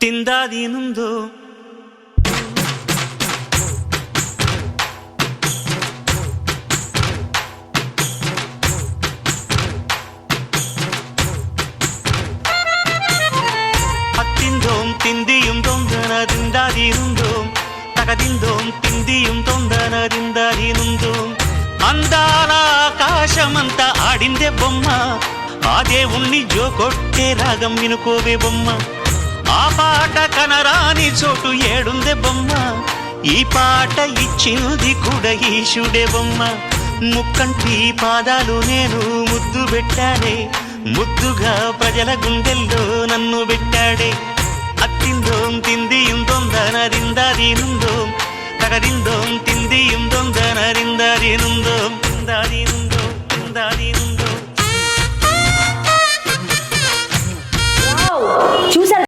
తిందాదీనుందో అత్తిందోం తిందిയും తొందరదిందాదీనుందోం తగదిందోం తిందిയും తొందరదిందాదీనుందోం అందాల ఆకాశమంతా ఆడిందే బొమ్మ ఆ దేవుణ్ణి జోకొట్టే రాగం వినుకోవే బొమ్మ ఆ పాట కనరాని చోటు ఏడుందే బొమ్మ ఈ పాట ఇచ్చింది కూడా ఈశుడే బొమ్మ ముక్కంటి పాదాలు నేను ముద్దు పెట్టానే ముద్దుగా ప్రజల గుండెల్లో నన్ను పెట్టాడే అత్తిందోం తిందిയും తొందరదిందాదీనుందోం తగదిందోం తిందిയും తొందరదిందాదీనుందోం తిందాదీనుందోం